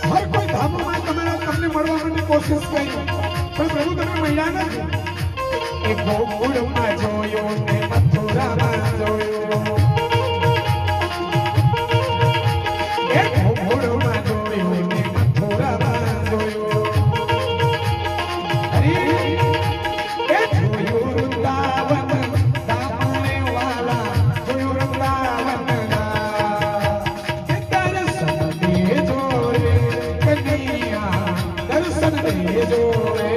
હર કોઈ ધામમાં તમને મળવા માટે કોશિશ કરી, પણ પ્રભુ તમે મળ્યા નથી. એ ગોકુળમાં જોયો ને મથુરામાં જોયો, એ ગોકુળમાં જોયો ને મથુરામાં જોયો, અરે એ જોયું વૃંદાવન ધામને વાલા, જોયું વૃંદાવન ના દર્શન દેજો રે કનૈયા, દર્શન દેજો રે.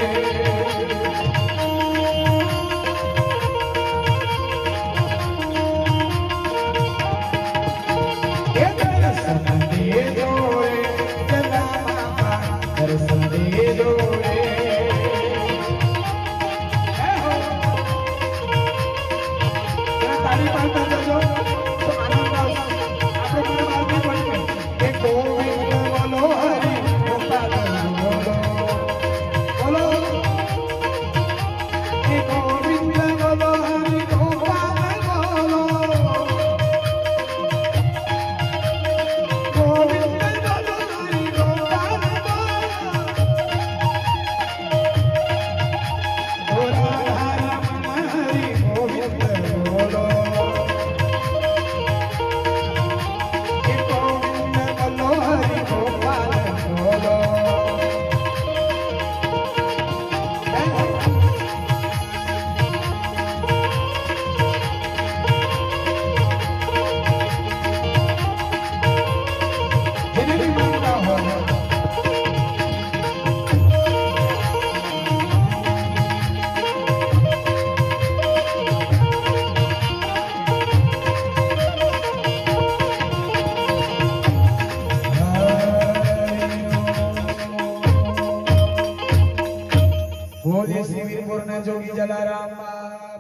જોગી જલારામ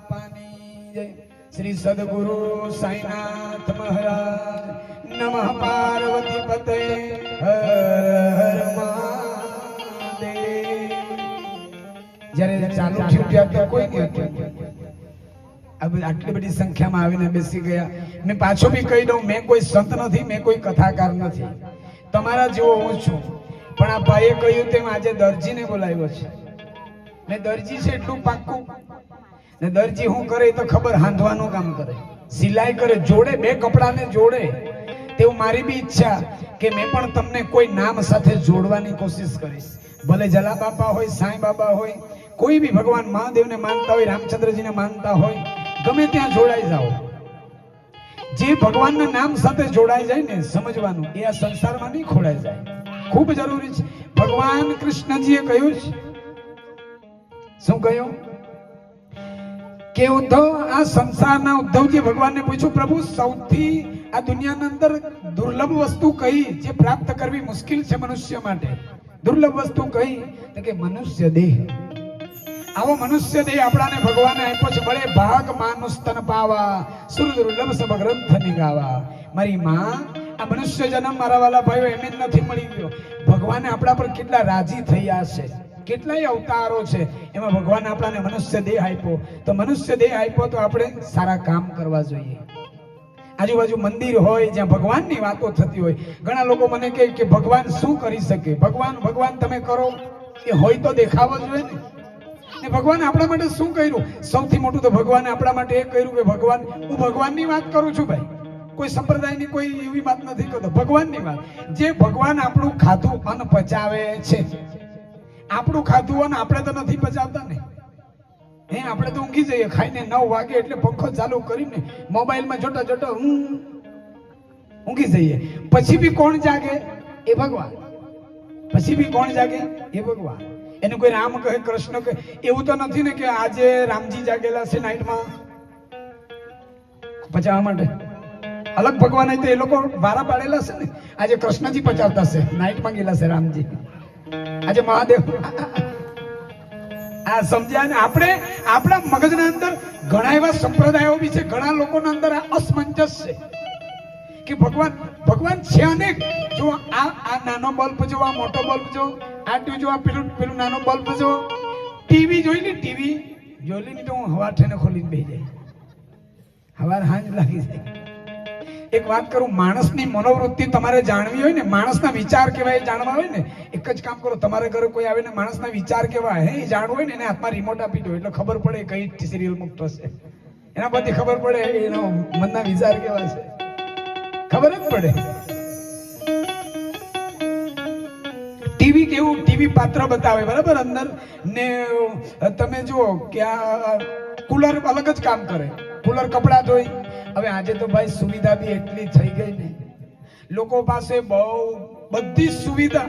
પાની જય. શ્રી સદગુરુ સાઈનાથ મહારાજ નમઃ. પાર્વતી પતે હર હર મહાદેવ. જ્યારે ચાલુ થયું ત્યારે તો કોઈ નહીં હતું. આટલી બધી સંખ્યામાં આવીને બેસી ગયા. મેં પાછો બી કહી દઉં, મેં કોઈ સંત નથી, મેં કોઈ કથાકાર નથી, તમારા જેવો હું છું. પણ આ ભાઈએ કહ્યું તેમ આજે દરજીને બોલાવ્યો છે. ને દરજી છે એટલું પાક્કું. ને દરજી શું કરે તો ખબર, હાંધવાનું કામ કરે, સિલાઈ કરે, જોડે, બે કપડાને જોડે. તેવું મારી બી ઈચ્છા કે મેં પણ તમને કોઈ નામ સાથે જોડવાની કોશિશ કરીશ. ભલે જલા બાપા હોય, સાંઈ બાબા હોય, કોઈ બી ભગવાન મહાદેવને માનતા હોય, રામચંદ્રજીને માનતા હોય, ગમે ત્યાં જોડાઈ જાઓ. જે ભગવાનના નામ સાથે જોડાઈ જાય ને, સમજવાનું એ આ સંસારમાં નહીં ખોડાઈ જાય. ખૂબ જરૂરી છે. ભગવાન કૃષ્ણજીએ કહ્યું છે, શું કહ્યું કે ઉદ્ધવ, આ સંસારના ઉદ્ધવજી ભગવાનને પૂછ્યું, પ્રભુ સૌથી આ દુનિયાની અંદર દુર્લભ વસ્તુ કઈ જે પ્રાપ્ત કરવી મુશ્કેલ છે મનુષ્ય માટે? દુર્લભ વસ્તુ કઈ? તો કે મનુષ્ય દેહ. આવો મનુષ્ય દેહ આપણાને ભગવાને આપ્યો છે. બળે ભાગ માનુષ તન પાવા, સુર દુર્લભ સબ ગ્રંથ નિગાવા. મારી માં, આ મનુષ્ય જન્મ મારા વાલા ભાઈઓ એમ જ નથી મળી ગયો. ભગવાને આપણા પર કેટલા રાજી થયા છે, કેટલાય અવતારો છે, એમાં ભગવાન આપણાને મનુષ્ય દેહ આપ્યો. તો મનુષ્ય દેહ આપ્યો તો આપણે સારા કામ કરવા જોઈએ. આજુબાજુ મંદિર હોય જ્યાં ભગવાનની વાતો થતી હોય. ઘણા લોકો મને કહે કે ભગવાન શું કરી શકે? ભગવાન ભગવાન તમે કરો એ હોય તો દેખાવો જોઈએ ને. ભગવાન આપણા માટે શું કર્યું? સૌથી મોટું તો ભગવાને આપણા માટે એ કર્યું કે ભગવાન, હું ભગવાનની વાત કરું છું ભાઈ, કોઈ સંપ્રદાયની કોઈ એવી વાત નથી કરતો, ભગવાનની વાત. જે ભગવાન આપણું ખાધું અન્ન પચાવે છે, આપણું ખાધું અને આપણે તો નથી પચાવતા ને. આપણે તો ઊંઘી જઈએ, ખાઈને 9 વાગે એટલે પંખો ચાલુ કરીને મોબાઈલમાં જોતા જોતા ઊંઘી જઈએ. પછી બી કોણ જાગે? એ ભગવાન. પછી બી કોણ જાગે? એ ભગવાન. એને કોઈ રામ કહે, કૃષ્ણ કહે, એવું તો નથી ને કે આજે રામજી જાગેલા છે નાઈટમાં પચાવવા માટે. અલગ ભગવાન હોય તો એ લોકો વારા પાડેલા છે ને. આજે કૃષ્ણજી પચાવતા છે, નાઈટમાં ગયેલા છે રામજી. આજે મહાદેવ. આ સમજ્યા ને? આપણે આપણા મગજના અંદર ઘણા એવા સંપ્રદાયો બી છે, ઘણા લોકોના અંદર આ અસમંજસ છે કે ભગવાન ભગવાન છે અનેક. જો આ નાનો બલ્બ જો, આ મોટો બલ્બ જો, આ ટીવી જો, આ પેલું નાનો બલ્બ જો, ટીવી જોઈ લે, ટીવી જોઈ લે તો હું હવાર થઈને ખોલીને બેસી જાય, હવાર હાંજ લાગી જાય. એક વાત કરું, માણસની મનોવૃત્તિ તમારે જાણવી હોય ને, માણસના વિચાર કેવા એ જાણવા હોય ને, એક જ કામ કરો, તમારે ઘરે કોઈ આવે ને માણસના વિચાર કેવા હે એ જાણવું હોય ને, એને હાથમાં રિમોટ આપી દો એટલે ખબર પડે કઈ સિરિયલ મુક્ત હશે. એના પરથી ખબર પડે એનો મનના વિચાર કેવા છે, ખબર જ પડે. ટીવી કેવું, ટીવી પાત્ર બતાવે બરાબર અંદર ને તમે જુઓ કે આ કુલર અલગ જ કામ કરે, કુલર કપડા ધોઈ. હવે આજે તો ભાઈ સુવિધા બી એટલી થઈ ગઈ ને, લોકો પાસે બહુ બધી સુવિધા.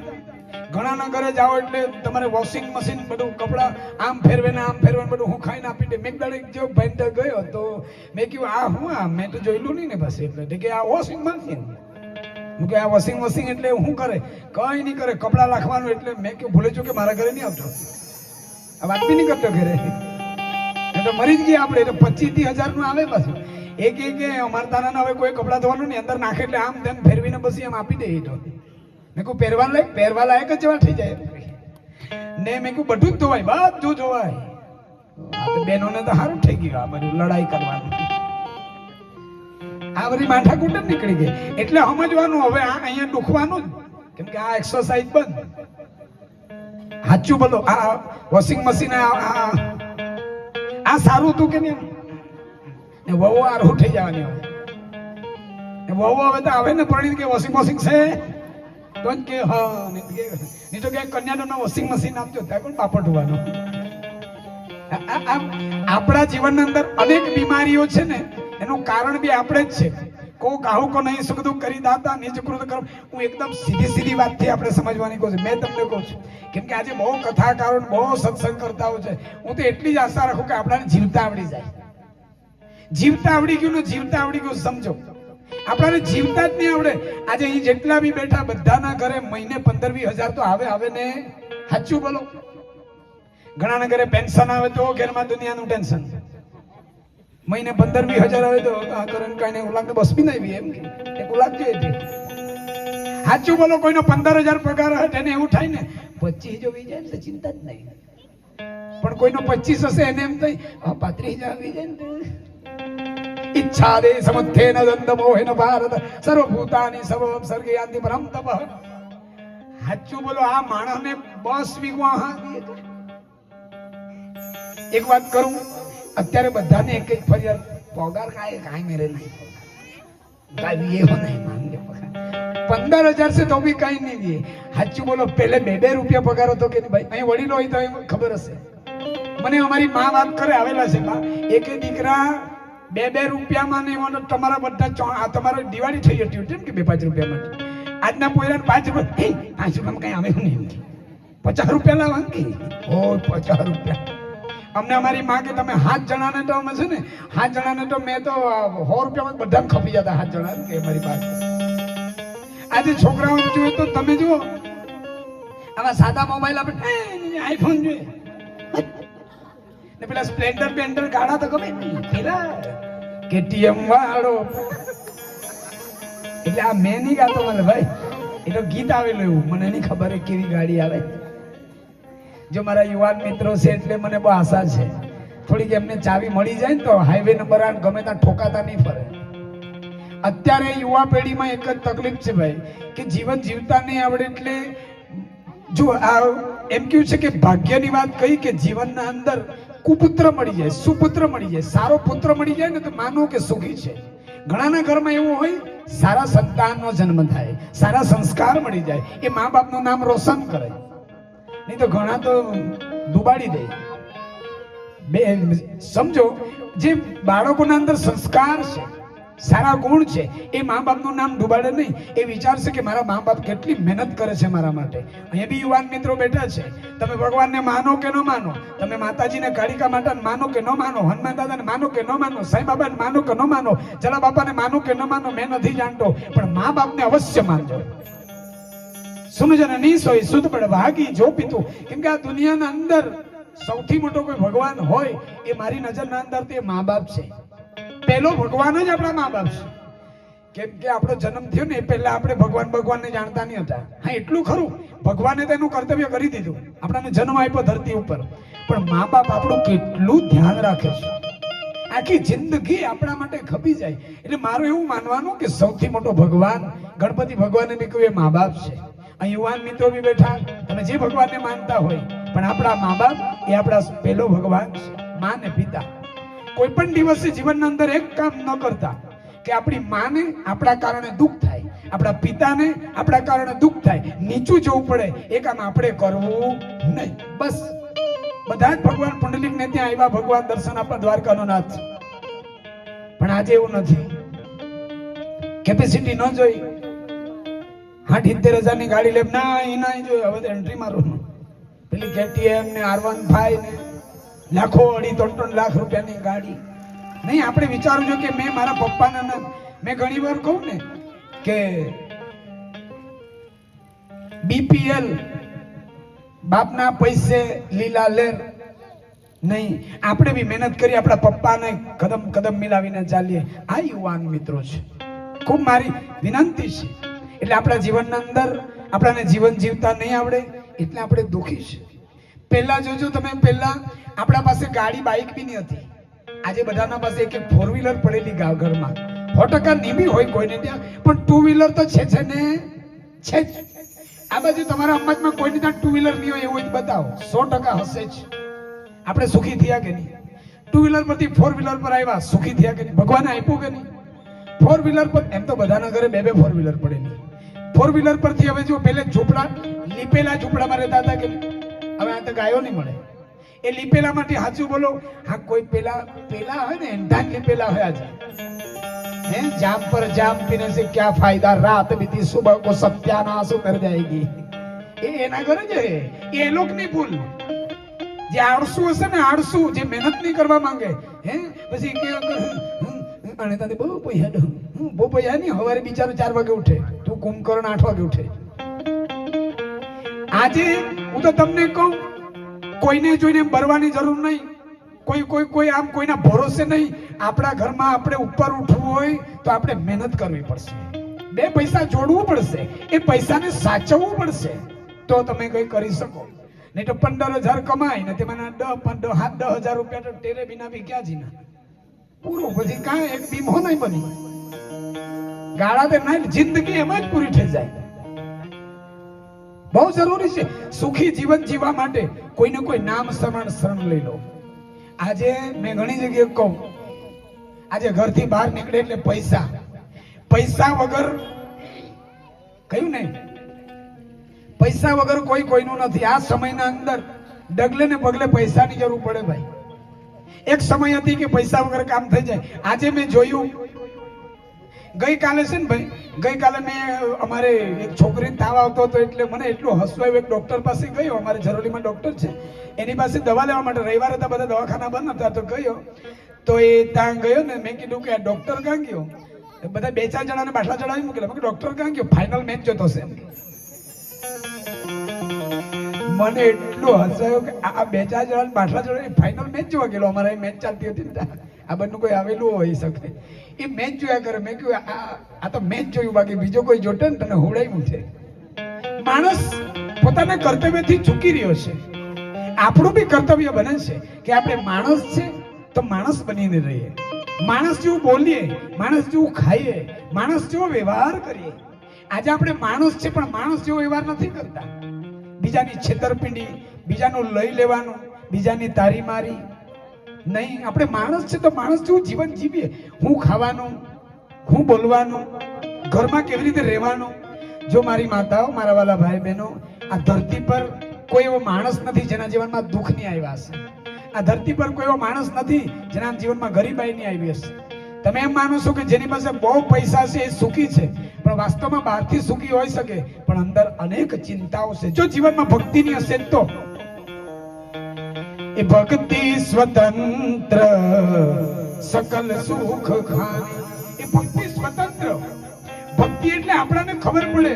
ઘણાના ઘરે જાઓ એટલે તમારે વોશિંગ મશીન બધું કપડા આમ ફેરવે ને આમ ફેરવે બધું હું ખાઈને આપી દે. મેં દાડે જેવો ભાઈ ગયો તો મેં કહ્યું આ હું આ મેં તો જોયેલું નહીં ને પછી એટલે કે આ વોશિંગ મશીન. હું કે આ વોશિંગ મશીન એટલે શું કરે? કઈ નહીં કરે, કપડા રાખવાનું. એટલે મેં કહ્યું ભૂલે છું કે મારા ઘરે નહીં આવતો, આ વાત બી નહીં કરતો ઘરે, એટલે મરી જ ગયા આપણે. એટલે 25,000 નું આવે પાછું. એક અમારા તારાના હવે કોઈ કપડા ધોવાનું નહીં, અંદર નાખે એટલે આમ તેમ ફેરવીને પછી આમ આપી દે. તો મેં કહું પહેરવા લાયક જ જેવા થઈ જાય ને. મેં કહું બધું જ ધોવાય, બધું ધોવાય. બહેનોને તો સારું થઈ ગયું આ બધું લડાઈ કરવાનું, આ બધી માથાકૂટ જ નીકળી ગઈ. એટલે સમજવાનું હવે આ અહીંયા દુખવાનું જ, કેમ કે આ એક્સરસાઇઝ બંધ. સાચું બોલો, આ વોશિંગ મશીન આ સારું હતું કે નહીં? ને વહુ આરું થઈ જવાની હોય ને. વહુ હવે તો આવે ને પરણી કે વોશિંગ મશીન છે તો જ કે હા, નહીં તો કે કન્યાનો વોશિંગ મશીન આપજો, ત્યાં પણ પાપડ ધોવાનો. આપણા જીવનની અંદર અનેક બીમારીઓ છે ને, એનું કારણ બી આપણે જ છે. કોક આવું કો નહીં સુખદુઃખ કરી દાતા નિજ કૃત કર્મ. હું એકદમ સીધી વાતથી આપણે સમજવાની કહું છું. મેં તમને કહું છું કેમ કે આજે બહુ કથાકારો બહુ સત્સંગ કરતાઓ છે. હું તો એટલી જ આશા રાખું કે આપણાને જીવતા આવડી જાય. જીવતા આવડી ગયું ને, જીવતા આવડી ગયું સમજો. આપણને જીવતા જ નહીં આવડે. આજે અહીં જેટલા બી બેઠા બધાના ઘરે મહિને 15-20 હજાર તો આવે ને. સાચું બોલો. ઘણાના ઘરે પેન્શન આવે તો ઘરમાં દુનિયાનું ટેન્શન. મહિને 15-20 હજાર આવે તો આ કરન કાઈને ઉલાક બસ બી નહીં એમ કે એક ઉલાક જોઈએ. સાચું બોલો. કોઈનો 15,000 પગાર હોય તેને એવું થાય ને 25 જો વી જાય ને ચિંતા જ નહીં. પણ કોઈનો 25 હશે એને એમ થાય 35,000 આવી જાય ને. ઈચ્છા દે સમથેન દંદમોહેન ભારત સર્વભૂતાની સર્વસર્ગયાન્તિ પરમ તપ. સાચું બોલો. આ માણસને બસ વીગવા. એક વાત કરું, અત્યારે બધાને એક જ ફરિયાદ, પગાર કાંઈ મેરે નહીં, કાંઈ એવો નહીં માંગે. 15,000 છે તો બી કાંઈ નહીં દે. સાચું બોલો. પહેલે 2-2 રૂપિયા પગાર હતો કે ભાઈ? અહીં વડીલો હોય તો ખબર હશે. મને અમારી માં વાત કરે આવેલા છે, એક દીકરા 2-2 રૂપિયામાં નહીં. તમારા બધા તમારો દિવાળી થઈ જતી હતી કે 2-5 રૂપિયામાં. આજના પોયરાને 5 રૂપિયા કઈ આવે નહીં. 50 રૂપિયા લાવવા કે 50 રૂપિયા. અમને અમારી માં કે તમે 7 જણાને તો અમે છે ને 7 જણાને તો મેં તો 100 રૂપિયામાં બધાને ખપી જતા. 7 જણા કે અમારી પાસે. આજે છોકરાઓ જોઈએ તો તમે જુઓ, આવા સાદા મોબાઈલ આપણે આઈફોન જોઈએ ને પેલા સ્પ્લેન્ડર ગાડા તો ગમે પેલા કેટીએમ વાળો. એટલે આ મેં નહીં ગાતો મને ભાઈ, એ તો ગીત આવેલું એવું. મને નહીં ખબર કેવી ગાડી આવે. જો મારા યુવાન મિત્રો છે એટલે મને બહુ આશા છે થોડીક એમને ચાવી મળી જાય ને તો હાઈવે નંબર 8 ગમે ત્યાં ઠોકાતા નહીં ફરે. અત્યારે યુવા પેઢીમાં એક જ તકલીફ છે ભાઈ કે જીવન જીવતા નહીં આવડે. એટલે જો આ એમ કહ્યું છે કે ભાગ્યની વાત કહી કે જીવનના અંદર કુપુત્ર મળી જાય, સુપુત્ર મળી જાય, સારો પુત્ર મળી જાય ને તો માનો કે સુખી છે. ઘણાના ઘરમાં એવું હોય સારા સંતાનનો જન્મ થાય, સારા સંસ્કાર મળી જાય, એ મા બાપનું નામ રોશન કરે. નહીં તો ઘણા તો ડુબાડી દે. સમજો, જે બાળકોના અંદર સંસ્કાર છે, સારા ગુણ છે, એ મા બાપનું નામ ડુબાડે નહીં. એ વિચારશે કે મારા મા બાપ કેટલી મહેનત કરે છે મારા માટે. અહીંયા બી યુવાન મિત્રો બેઠા છે. તમે ભગવાનને માનો કે ન માનો, તમે માતાજીને કાળિકા માતાને માનો કે ન માનો, હનુમાન દાદાને માનો કે ન માનો, સાંઈ બાબાને માનો કે ન માનો, જલા બાપાને માનો કે ન માનો, મેં નથી જાણતો, પણ મા બાપને અવશ્ય માનજો. સુનજન ની સોય સુધ પડે ભાગી જો પીતું. કેમ કે આ દુનિયાના અંદર સૌથી મોટો કોઈ ભગવાન હોય એ મારી નજરના અંદર તે મા બાપ છે. પહેલો ભગવાન જ આપણા મા બાપ છે. કેમ કે આપણો જન્મ થયો ને એ પહેલા આપણે ભગવાનને જાણતા નહીં હતા. હા એટલું ખરું, ભગવાને તેનું કર્તવ્ય કરી દીધું, આપણને જન્મ આપ્યો ધરતી ઉપર. પણ મા બાપ આપણું કેટલું ધ્યાન રાખે છે. આખી જિંદગી આપણા માટે ખપી જાય. એટલે મારું એવું માનવાનું કે સૌથી મોટો ભગવાન ગણપતિ ભગવાનને બી કહ્યું એ મા બાપ છે. અહીં યુવાન મિત્રો બી બેઠા, તમે જે ભગવાનને માનતા હોય, પણ આપણા મા બાપ એ આપણા પહેલો ભગવાન છે, મા ને પિતા. કોઈ પણ દિવસે જીવનના અંદર એક કામ ન કરતા કે આપણી માને આપણા કારણે દુઃખ થાય, આપણા પિતાને આપણા કારણે દુઃખ થાય, નીચું જવું પડે, એ કામ આપણે કરવું નહીં. બસ બધા જ ભગવાન પુંડલિકને ત્યાં આવ્યા, ભગવાન દર્શન આપવા, દ્વારકાનો નાથ. પણ આજે એવું નથી. કેપેસિટી ન જોઈ 70,000 ની ગાડી લે, ના એ ના જોઈ, હવે એન્ટ્રી મારું. પેલી KTM ને R15 ને લાખો 2.5-3 લાખ રૂપિયાની ગાડી નહીં. આપણે વિચારવું જોઈએ કે મેં મારા પપ્પાના, મેં ઘણી વાર કહું ને કે BPL બાપના પૈસે લીલા લેર નહીં. આપણે બી મહેનત કરી, આપણા પપ્પાને કદમ કદમ મિલાવીને ચાલીએ. આ યુવાન મિત્રો છે, ખૂબ મારી વિનંતી છે. એટલે આપણા જીવનના અંદર આપણાને જીવન જીવતા નહીં આવડે એટલે આપણે દુઃખી છે. પહેલા જોજો તમે, પહેલા આપણા પાસે ગાડી બાઇક બી નહીં હતી. આજે બધાના પાસે એક 4 વ્હીલર પડેલી ઘરમાં. 100% નીમી હોય કોઈને ત્યાં, પણ 2 વ્હીલર તો છે ને છે જ. આ બાજુ તમારા અમદાવાદમાં કોઈને ત્યાં 2 વ્હીલર નહીં હોય એવું બતાવો, 100% હશે જ. આપણે સુખી થયા કે નહીં? 2 વ્હીલર પરથી 4 વ્હીલર પર આવ્યા, સુખી થયા કે નહીં? ભગવાને આપ્યું કે નહીં? 4 વ્હીલર પર એમ તો બધાના ઘરે 2 4 વ્હીલર પડેલી. 4 વ્હીલર પરથી હવે જો પેલે ઝૂંપડા, લીપેલા ઝૂંપડામાં રહેતા હતા કે હવે આ તો ગાયો નહીં મળે. એ લીપેલા માટે સાચું બોલો, હા કોઈ પેલા હોય ને એંધાન લીપેલા હોય. આજે જામ પર જામ પીને से क्या फायदा, रात बीती सुबह को सत्यानाश कर जाएगी. એ એના ઘરે જ એ લોકની ભૂલ. જે આળસુ હશે ને, આળસુ જે મહેનત નહીં કરવા માંગે, પછી કે અને તને બહુ પૈસા નહીં, સવારે બિચારો 4 વાગે ઉઠે, તું કુંભકર્ણ 8 વાગે ઉઠે. આજે હું તો તમને કહું, કોઈને જોઈને બરવાની જરૂર નહીં. કોઈ આમ કોઈના ભરોસે નહીં. આપણા ઘરમાં આપણે ઉપર ઉઠવું હોય તો આપણે મહેનત કરવી પડશે, 2 પૈસા જોડવું પડશે, એ પૈસાને સાચવવું પડશે, તો તમે કઈ કરી શકો. નહીં તો 15,000 કમાય ને તેમાં 10,000 રૂપિયા તો ટેરે બિના બી ક્યાં જીના પૂરું. પછી કાંઈ એક બીમો નહીં બની, ગાળા તે નહીં, જિંદગી એમાં જ પૂરી થઈ જાય. બહુ જરૂરી છે સુખી જીવન જીવવા માટે કોઈને કોઈ નામ શરણ લઈ લો. આજે મેં ઘણી જગ્યાએ કહું, આજે ઘરથી બહાર નીકળે એટલે પૈસા વગર કયું નહીં, પૈસા વગર કોઈનું નથી. આ સમયના અંદર ડગલે ને પગલે પૈસાની જરૂર પડે ભાઈ. એક સમય હતી કે પૈસા વગર કામ થઈ જાય. આજે મેં જોયું, ગઈકાલે છે ને ભાઈ, ગઈકાલે મેં અમારે એક છોકરીને તાવ આવતો હતો એટલે મને એટલું હસવું આવ્યું. એક ડોક્ટર પાસે ગયો, અમારે ઝરોલીમાં ડોક્ટર છે, એની પાસે દવા લેવા માટે. રવિવારે હતા, બધા દવાખાના બંધ હતા, તો ગયો. તો એ ત્યાં ગયો ને મેં કીધું કે આ ડોક્ટર ક્યાં ગયો? બધા 2-4 જણાને બાટલા ચડાવી મૂકેલા. મેં ડોક્ટર ક્યાં ગયો? ફાઇનલ મેચ જોતો છે. મને એટલું હસાયું કે આ 2-4 જણાને બાટલા ચડાવી ફાઇનલ મેચ જોવા ગયેલો. અમારે મેચ ચાલતી હતી, આ બધું કોઈ આવેલું હોઈ શકે, એ મેચ જોયા કરે. મેં કહ્યું આ તો મેચ જોયું, બાકી બીજો કોઈ જોટે ને તને હોડાયું છે. માણસ પોતાના કર્તવ્યથી ચૂકી રહ્યો છે. આપણું બી કર્તવ્ય બને છે કે આપણે માણસ છે તો માણસ બનીને રહીએ, માણસ જેવું બોલીએ, માણસ જેવું ખાઈએ, માણસ જેવો વ્યવહાર કરીએ. આજે આપણે માણસ છે પણ માણસ જેવો વ્યવહાર નથી કરતા. બીજાની છેતરપિંડી, બીજાનું લઈ લેવાનું, બીજાની તારી મારી નહીં. આપણે માણસ છે તો માણસ જેવું જીવન જીવીએ. હું ખાવાનું, હું બોલવાનું, ઘરમાં કેવી રીતે રહેવાનું. જો મારી માતાઓ, મારા વાલા ભાઈ બહેનો, આ ધરતી પર કોઈ એવો માણસ નથી જેના જીવનમાં દુઃખ નહીં આવ્યા હશે. આ ધરતી પર કોઈ એવો માણસ નથી જેના જીવનમાં ગરીબાઈ નહીં આવી હશે. તમે એમ માનો છો કે જેની પાસે બહુ પૈસા છે એ સુખી છે, પણ વાસ્તવમાં બહારથી સુખી હોઈ શકે, પણ અંદર અનેક ચિંતાઓ છે. જો જીવનમાં ભક્તિની હશે તો એ ભક્તિ સ્વતંત્ર સકલ સુખ ખાની. એ ભક્તિ સ્વતંત્ર. ભક્તિ એટલે આપણને ખબર પડે,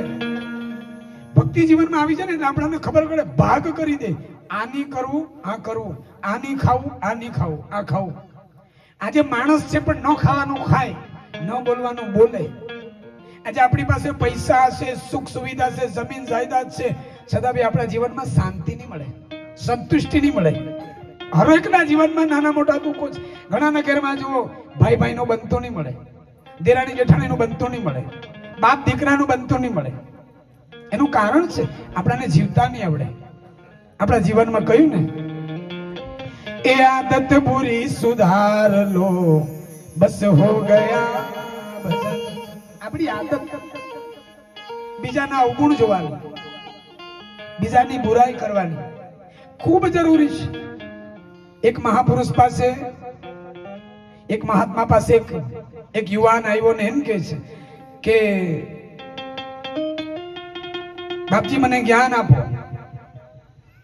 ભક્તિ જીવનમાં આવી જાય ને એટલે આપણને ખબર પડે, ભાગ કરી દે. આની કરવું, આ કરવું, આની ખાવું, આ નહીં ખાવું, આ ખાવું. આજે માણસ છે પણ ન ખાવાનું ખાય, ન બોલવાનું બોલે. આજે આપણી પાસે પૈસા હશે, સુખ સુવિધા છે, જમીન જાયદાદ છે, છતાં બી આપણા જીવનમાં શાંતિ નહીં મળે, સંતુષ્ટિ નહીં મળે. હરેકના જીવનમાં નાના મોટા દુઃખો છે. ઘણાના ઘરમાં જુઓ ભાઈ ભાઈનો બનતો નહીં મળે, દેરાણી જેઠાણીનો બનતો નહીં મળે, બાપ દીકરાનો બનતો નહીં મળે. એનું કારણ છે આપણાને જીવતા નહીં આવડે. આપણા જીવનમાં કહ્યું ને, એ આદત બુરી સુધાર લો બસ હો ગયા ભજન. આપણી આદત બીજાના અવગુણ જોવાની, બીજાની બુરાઈ કરવાની ખૂબ જરૂરી છે. એક મહાપુરુષ પાસે, એક મહાત્મા પાસે એક યુવાન આવ્યો ને એમ કહે છે કે બાપજી મને જ્ઞાન આપો,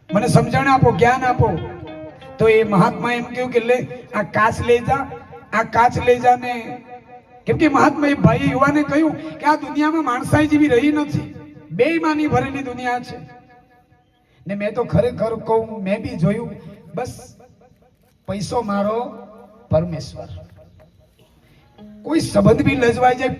મને સમજણ આપો, જ્ઞાન આપો. તો એ મહાત્મા એમ કહ્યું કે લે આ કાચ લઈ જા, આ કાચ લઈ જા ને. કેમ કે મહાત્મા એ ભાઈ યુવાને કહ્યું કે આ દુનિયામાં માણસાઈ જેવી રહી નથી, બેઈમાની ભરેલી દુનિયા છે. ને મેં તો ખરેખર કહું, મેં બી જોયું, બસ પૈસો મારો પરમેશ્વર. કોઈ સંબંધ બી લજવાઈ જાય,